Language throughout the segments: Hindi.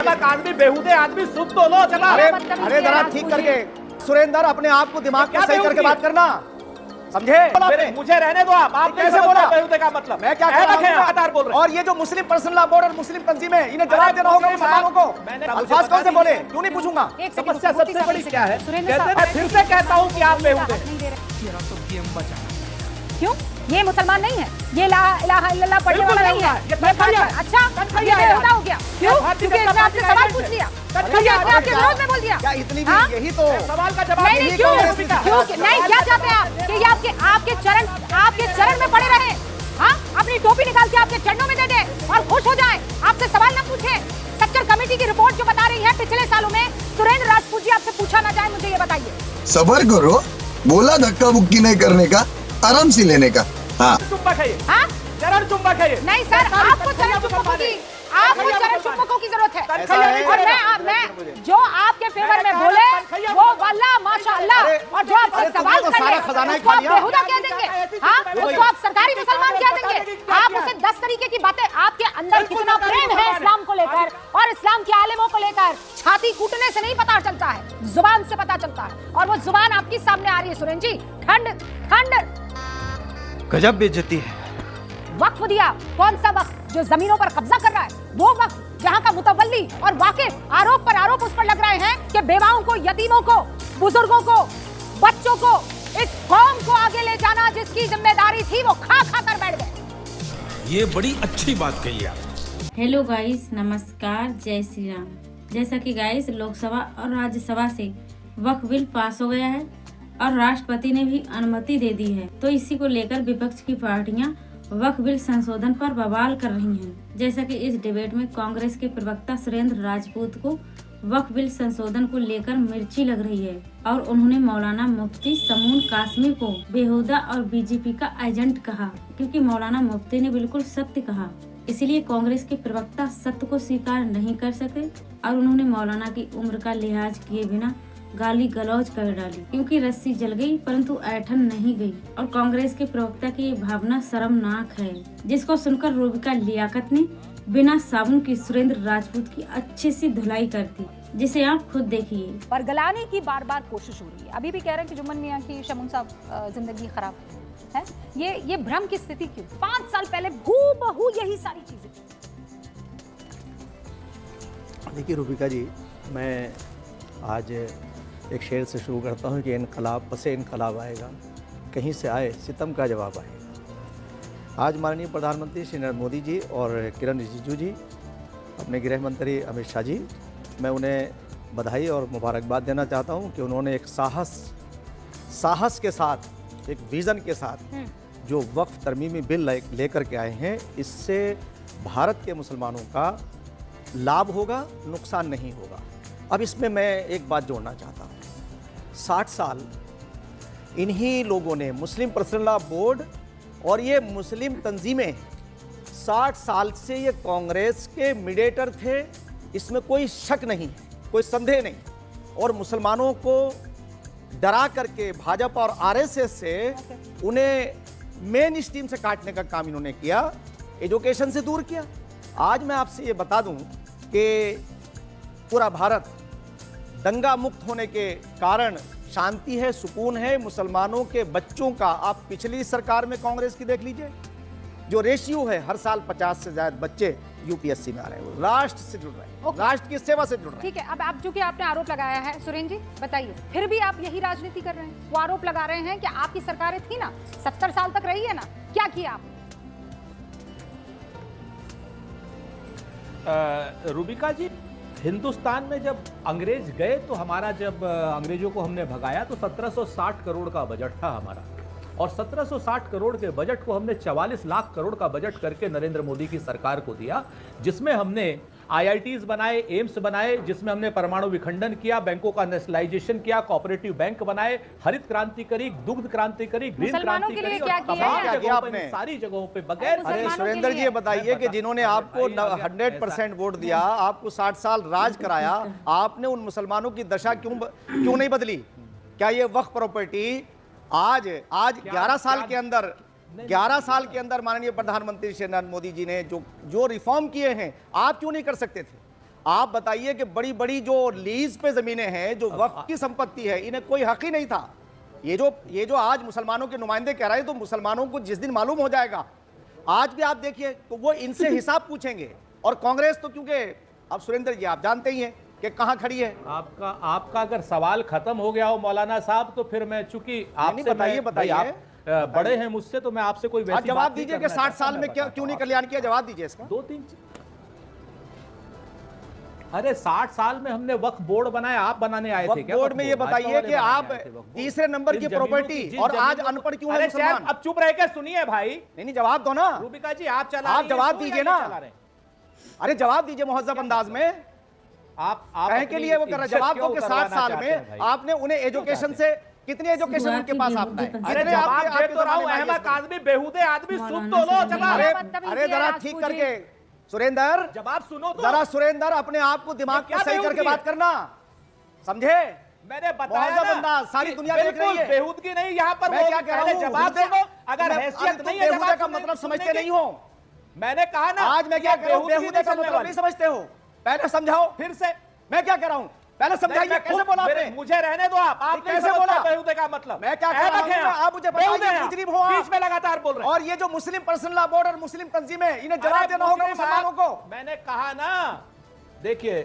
आदमी बेहुदे आदमी सुन तो लो चला। अरे जरा ठीक करके सुरेंद्र अपने आप को दिमाग में सही करके बात करना, समझे? मुझे रहने दो आप कैसे बोला बेहुदे का मतलब? मैं क्या कह रहा हूं? और ये जो मुस्लिम पर्सनल लॉ बोर्ड और मुस्लिम तंजीमें, इन्हें जवाब देना होगा मुसलमानों को। अल्फाज कौन से बोले, क्यों नहीं पूछूंगा? समस्या सबसे बड़ी क्या है? मैं फिर से कहता हूँ कि आप बेहुदे। क्यों? ये मुसलमान नहीं है, ये ला इलाहा इल्लल्लाह पढ़ने वाला नहीं है। अच्छा, ये बेहुदा हो गया। क्यों? क्योंकि इसने आपसे सवाल पूछ लिया, क्योंकि इसने आपके विरोध में बोल दिया। क्या इतनी भी यही तो सवाल का जवाब नहीं, क्यों नहीं? क्या चाहते हैं आप कि ये आपके चरण में पड़े रहे? हाँ, अपनी टोपी निकाल के आपके चरणों में दे दे और खुश हो जाए, आपसे सवाल ना पूछे। सक्चर कमेटी की रिपोर्ट जो बता रही है पिछले सालों में सुरेंद्र राजपूत जी आपसे पूछा ना जाए, मुझे ये बताइए। सबर करो, बोला धक्का मुक्की नहीं करने का, आराम से लेने का। हाँ, चुम्बक है ये। हाँ? चरण चुम्बक है ये। नहीं सर, आपको चरण चुम्बकों की जरूरत है। और मैं जो आपके फेवर में बोले वो वल्लाह माशाअल्लाह, और जो आपसे सवाल करे उसको आप बेहुदा कह देंगे। हाँ, उसको आप सरकारी मुसलमान कह देंगे। आप उसे 10 तरीके की बातें, आपके अंदर कितना प्रेम है इस्लाम को लेकर और इस्लाम के आलिमों को लेकर, छाती कूटने से नहीं पता चलता है, जुबान से पता चलता है। और वो जुबान आपकी सामने आ रही है सुरेंद्र जी। ठंड गजब बेइज्जती है। वक्फ दिया, कौन सा वक्फ? जो जमीनों पर कब्जा कर रहा है वो वक्फ, जहां का मुतवल्ली और वाकिफ आरोप पर आरोप उस पर लग रहे हैं कि बेवाओं को, यतीमों को, बुजुर्गों को, बच्चों को, इस कौम को आगे ले जाना जिसकी जिम्मेदारी थी वो खा खा कर बैठ गए। ये बड़ी अच्छी बात कही आप। हेलो गाइस, नमस्कार, जय श्री राम। जैसा कि गाइस लोकसभा और राज्यसभा से वक्फ बिल पास हो गया है और राष्ट्रपति ने भी अनुमति दे दी है, तो इसी को लेकर विपक्ष की पार्टियां वक्फ बिल संशोधन पर बवाल कर रही हैं। जैसा कि इस डिबेट में कांग्रेस के प्रवक्ता सुरेंद्र राजपूत को वक्फ बिल संशोधन को लेकर मिर्ची लग रही है और उन्होंने मौलाना मुफ्ती समून कासमी को बेहुदा और बीजेपी का एजेंट कहा, क्योंकि मौलाना मुफ्ती ने बिल्कुल सत्य कहा। इसलिए कांग्रेस के प्रवक्ता सत्य को स्वीकार नहीं कर सके और उन्होंने मौलाना की उम्र का लिहाज किए बिना गाली गलौज कर डाली, क्योंकि रस्सी जल गई परंतु ऐठन नहीं गई। और कांग्रेस के प्रवक्ता की ये भावना शर्मनाक है, जिसको सुनकर रूबिका लियाकत ने बिना साबुन की सुरेंद्र राजपूत की अच्छी सी धुलाई कर दी, जिसे आप खुद देखिए। बरगलाने की बार बार कोशिश हो रही है। अभी भी कह रहे हैं कि जुम्मन मियां की शमून साहब जिंदगी खराब है। ये भ्रम की स्थिति क्यों? 5 साल पहले हूबहू यही सारी चीजें। देखिए रूबिका जी, मैं आज एक शेर से शुरू करता हूँ कि इनकलाब पसे इनकलाब आएगा, कहीं से आए सितम का जवाब आएगा। आज माननीय प्रधानमंत्री श्री नरेंद्र मोदी जी और किरण रिजिजू जी, अपने गृह मंत्री अमित शाह जी, मैं उन्हें बधाई और मुबारकबाद देना चाहता हूँ कि उन्होंने एक साहस के साथ, एक विज़न के साथ जो वक्फ तरमीमी बिल लेकर के आए हैं, इससे भारत के मुसलमानों का लाभ होगा, नुकसान नहीं होगा। अब इसमें मैं एक बात जोड़ना चाहता हूँ। 60 साल इन्हीं लोगों ने, मुस्लिम पर्सनल लॉ बोर्ड और ये मुस्लिम तंजीमें, 60 साल से ये कांग्रेस के मीडिएटर थे, इसमें कोई शक नहीं है, कोई संदेह नहीं। और मुसलमानों को डरा करके भाजपा और आरएसएस से उन्हें मेन स्ट्रीम से काटने का काम इन्होंने किया, एजुकेशन से दूर किया। आज मैं आपसे ये बता दूं कि पूरा भारत दंगा मुक्त होने के कारण शांति है, सुकून है। मुसलमानों के बच्चों का आप पिछली सरकार में कांग्रेस की देख लीजिए, जो रेशियो है, हर साल 50 से ज्यादा बच्चे यूपीएससी में आ रहे हैं, वो राष्ट्र से जुड़ रहे हैं, राष्ट्र की सेवा से जुड़ रहे हैं। ठीक है, अब आप चूंकि आपने आरोप लगाया है सुरेंद्र जी, बताइए, फिर भी आप यही राजनीति कर रहे हैं। वो आरोप लगा रहे हैं कि आपकी सरकारें थी ना, 70 साल तक रही है ना, क्या किया आपने? रूबिका जी, हिंदुस्तान में जब अंग्रेज गए तो हमारा, जब अंग्रेजों को हमने भगाया तो 1760 करोड़ का बजट था हमारा, और 1760 करोड़ के बजट को हमने 44 लाख करोड़ का बजट करके नरेंद्र मोदी की सरकार को दिया, जिसमें हमने आईआईटीज बनाए, एम्स बनाए, जिसमें हमने परमाणु विखंडन किया, बैंकों का नेशनलाइजेशन किया, कोऑपरेटिव बैंक बनाए, हरित क्रांति करी, दुग्ध क्रांति करी, ग्रीन क्रांति करी, और सारी जगहों पे बगैर। अरे सुरेंद्र जी, ये बताइए कि जिन्होंने आपको 100% वोट दिया, आपको 60 साल राज कराया, आपने उन मुसलमानों की दशा क्यों नहीं बदली? क्या ये वक्फ प्रॉपर्टी आज 11 साल के अंदर 11 साल के अंदर माननीय प्रधानमंत्री श्री नरेंद्र मोदी जी ने जो रिफॉर्म किए हैं, आप क्यों नहीं कर सकते थे? आप बताइए कि बड़ी बड़ी जो लीज पे जमीनें हैं, जो वक्फ की संपत्ति है, इन्हें कोई हक ही नहीं था। ये जो आज मुसलमानों के नुमाइंदे कह रहे हैं, तो मुसलमानों को जिस दिन मालूम हो जाएगा, आज भी आप देखिए तो वो इनसे हिसाब पूछेंगे। और कांग्रेस तो क्योंकि अब सुरेंद्र जी आप जानते ही हैं कि कहां खड़ी है। आपका अगर सवाल खत्म हो गया हो मौलाना साहब, तो फिर मैं चूंकि आपसे बताइए आप बड़े हैं मुझसे, तो मैं आपसे कोई वैसी जवाब दीजिए कि 60 साल में क्यों नहीं कल्याण किया, जवाब दीजिए इसका। 2-3 अरे 60 साल में हमने वक्फ बोर्ड बनाया, आप बनाने आए थे क्या? बोर्ड में ये बताइए कि आप तीसरे नंबर की प्रॉपर्टी और आज अनपढ़ क्यों है मुसलमान? अब चुप रह के सुनिए भाई। नहीं जवाब दो ना रूबिका जी, आप जवाब दीजिए ना। अरे जवाब दीजिए मुहज्जब अंदाज में। आप कहे के लिए वो कर रहे, जवाब दो कि 60 साल में आपने उन्हें एजुकेशन से कितनी एजुकेशन उनके पास आपका है? अरे जवाब दे तो रहा हूं, अहमद आदमी बेहुदे आदमी, सुन तो लो जवाब। अरे जरा ठीक करके सुरेंद्र जवाब सुनो तो। जरा सुरेंद्र अपने आप को दिमाग को सही करके बात करना, समझे? मैंने बताया ना, सारी दुनिया देख रही है। बेहूदगी नहीं यहाँ पर। मैं क्या कह रहा हूँ, जवाब सुनो। अगर हैसियत नहीं है बेहुदे का मतलब समझते नहीं हो। मैंने कहा ना, आज मैं क्या कह रहा हूँ, बेहुदे का मतलब नहीं समझते हो। पहले समझाओ। फिर से मैं क्या कह रहा हूँ, पहले समझाइए। कैसे बोला आपने? मुझे रहने दो। आप कैसे बोला बेहुदे का मतलब? मैं क्या कह रहा हूँ, आप मुझे बताइए। मुजरिम हो बीच में लगातार बोल रहे हैं। और ये जो मुस्लिम पर्सनल लॉ बोर्ड और मुस्लिम तंजीमें, इन्हें जवाब देना होगा मुसलमानों को। मैंने कहा ना, देखिए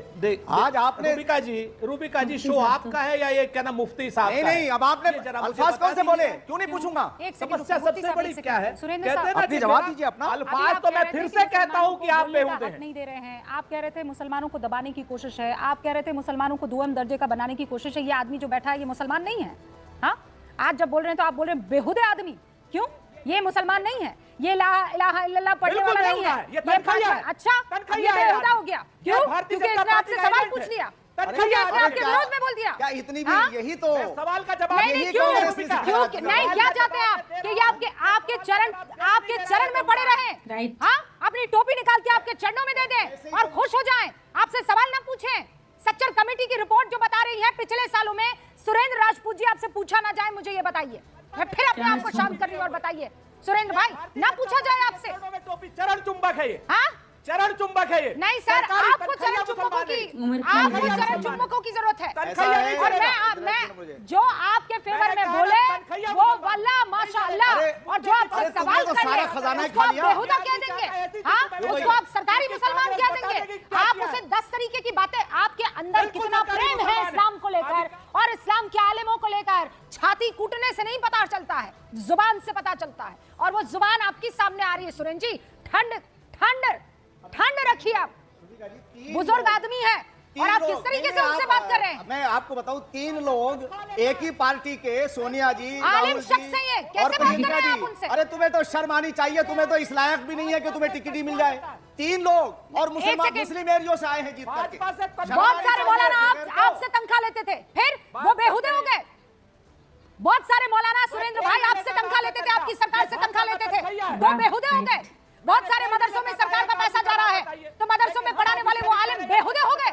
आज आपने रूबिका जी शो आपका है या ये क्या ना मुफ्ती साहब? नहीं, अब आपने अल्फाज कौन से बोले, क्यों नहीं पूछूंगा? समस्या सबसे बड़ी क्या है? अपनी जवाब दीजिए अपना। अल्फाज तो मैं फिर से कहता हूं कि आप बेहुदे हैं। नहीं दे रहे हैं। आप कह रहे थे मुसलमानों को दबाने की कोशिश है, आप कह रहे थे मुसलमानों को दुआम दर्जे का बनाने की कोशिश है। ये आदमी जो बैठा है ये मुसलमान नहीं है। हाँ, आज जब बोल रहे हैं तो आप बोल रहे हैं बेहुदे आदमी। क्यों? ये मुसलमान नहीं है, ये ला इलाहा इल्लल्लाह पढ़ने वाला नहीं है, ये अच्छा ये बेहुदा हो गया। क्यों? क्योंकि इसने आपसे सवाल पूछ लिया, इसने आपके विरोध में बोल दिया। क्या इतनी भी यही तो सवाल का जवाब नहीं, क्यों नहीं? क्या चाहते हैं आप कि ये आपके चरण में पड़े रहे? हाँ, अपनी टोपी निकाल के आपके चरणों में दे दें और खुश हो जाएं, आपसे सवाल ना पूछें। सच्चर कमेटी की रिपोर्ट जो बता रही है पिछले सालों में सुरेंद्र राजपूत जी आपसे पूछा ना जाए, मुझे ये बताइए। मैं फिर अपने आप को शांत कर रही हूँ और बताइए सुरेंद्र भाई, ना पूछा जाए आपसे। चरण चुंबक है ये। हाँ, चरण चुंबक है ये। नहीं सर, आपको चरण चुंबकों की जरूरत है। और मैं जो आपके फेवर में बोले वो वल्लाह माशाअल्लाह, और जो आपसे सवाल कर ले उसको आप बेहुदा कह देंगे। हाँ, उसको आप सरकारी मुसलमान कह देंगे। आप उसे 10 तरीके की बातें, आपके अंदर कितना प्रेम है इस्लाम को लेकर और इस्लाम के आलिमों को लेकर, छाती कूटने से नहीं पता चलता है, जुबान से पता चलता है। और वो जुबान आपकी सामने आ रही है सुरेंद्र जी। ठंड रखिए। आप बुजुर्ग आदमी है और आप किस तरीके से उनसे बात कर रहे हैं? मैं आपको बताऊं, 3 लोग एक ही पार्टी के, सोनिया जी, आलिम शख्स हैं ये, कैसे बात कर रहे हैं आप उनसे? अरे तुम्हें तो शर्म आनी चाहिए, तुम्हें तो इस लायक भी नहीं है कि तुम्हें टिकट ही मिल जाए। 3 लोग और मुस्लिम एरियो से आए हैं जीत करके। बहुत सारे मौलाना आपसे तनख्वाह लेते थे, फिर वो बेहुदे हो गए। बहुत सारे मौलाना सुरेंद्र भाई आपसे तनख्वाह लेते थे, आपकी सरकार से तनख्वाह लेते थे, वो बेहुदे हो गए। बहुत सारे मदरसों में सरकार का पैसा जा रहा है, तो मदरसों में पढ़ाने वाले वो आलिम बेहुदे हो गए।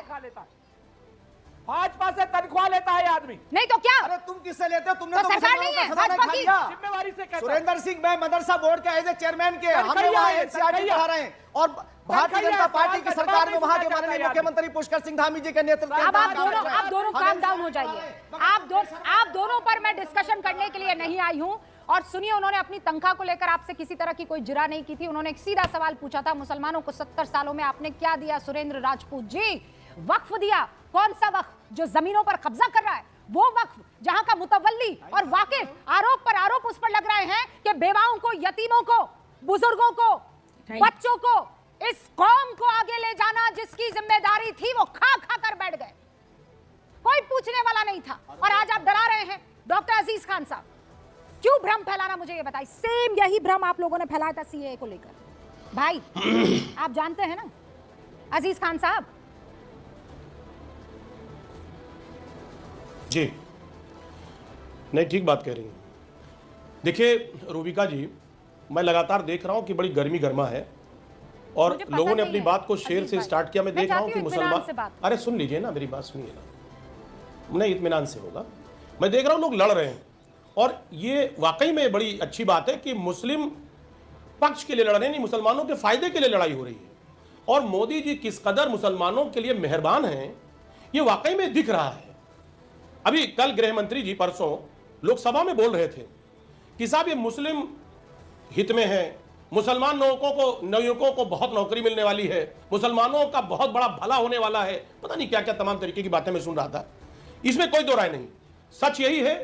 भाजपा से तनख्वाह लेता है आदमी, नहीं तो क्या? अरे तुम किससे लेते हो? तुमने तो सरकार नहीं है, भाजपा की जिम्मेवारी से कहता हूं। सुरेंद्र सिंह, मैं मदरसा बोर्ड के एज ए चेयरमैन के, हमने वहां एनसीईआरटी पढ़ा रहे हैं और भारतीय जनता पार्टी की सरकार में वहां के माननीय मुख्यमंत्री पुष्कर सिंह धामी जी के नेतृत्व में। अब आप दोनों काम डाउन हो जाइए। आप दोनों पर मैं डिस्कशन करने के लिए नहीं आई हूं। और सुनिए, उन्होंने अपनी तनख्वाह को लेकर आपसे किसी तरह की कोई जिरा नहीं की थी। उन्होंने एक सीधा सवाल पूछा था, मुसलमानों को 70 सालों में आपने क्या दिया सुरेंद्र राजपूत जी? वक्फ दिया। कौन सा वक्फ? जो जमीनों पर कब्जा कर रहा है वो वक्फ, जहां का मुतवल्ली और वाकिफ आरोप उस पर लग रहे हैं कि बेवाओं को, यतीमों को, बुजुर्गों को, बच्चों को, इस कौम को आगे ले जाना जिसकी जिम्मेदारी थी वो खा कर बैठ गए। कोई पूछने वाला नहीं था। और आज आप डरा रहे हैं डॉक्टर अजीज खान साहब। क्यों भ्रम फैलाना, मुझे ये बताइए। सेम यही भ्रम आप लोगों ने फैलाया था सीएए को लेकर। भाई आप जानते हैं ना अजीज खान साहब? जी नहीं, ठीक बात कह रही हैं। देखिए रूबिका जी, मैं लगातार देख रहा हूं कि बड़ी गर्मी गर्मा है और लोगों ने अपनी बात को शेर से स्टार्ट किया। मैं देख रहा हूं कि मुसलमान, अरे सुन लीजिए ना, मेरी बात सुनिए ना, नहीं इत्मीनान से होगा। मैं देख रहा हूं लोग लड़ रहे हैं और ये वाकई में बड़ी अच्छी बात है कि मुस्लिम पक्ष के लिए लड़ रहे हैं, नहीं मुसलमानों के फायदे के लिए लड़ाई हो रही है। और मोदी जी किस कदर मुसलमानों के लिए मेहरबान हैं, ये वाकई में दिख रहा है। अभी कल गृह मंत्री जी परसों लोकसभा में बोल रहे थे कि साहब ये मुस्लिम हित में है, मुसलमान नवयुवकों को बहुत नौकरी मिलने वाली है, मुसलमानों का बहुत बड़ा भला होने वाला है, पता नहीं क्या क्या तमाम तरीके की बातें मैं सुन रहा था। इसमें कोई दो राय नहीं। सच यही है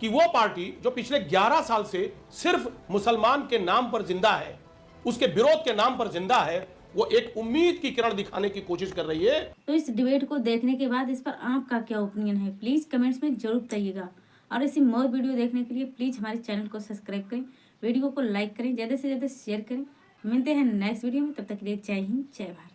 कि वो पार्टी जो पिछले 11 साल से सिर्फ मुसलमान के नाम पर जिंदा है, उसके विरोध के नाम पर जिंदा है, वो एक उम्मीद की किरण दिखाने की कोशिश कर रही है। तो इस डिबेट को देखने के बाद इस पर आपका क्या ओपिनियन है, प्लीज कमेंट्स में जरूर बताइएगा। और ऐसी मोर वीडियो देखने के लिए प्लीज हमारे चैनल को सब्सक्राइब करें, वीडियो को लाइक करें, ज्यादा से ज्यादा शेयर करें। मिलते हैं नेक्स्ट वीडियो में, तब तक के लिए जय हिंद, जय भारत।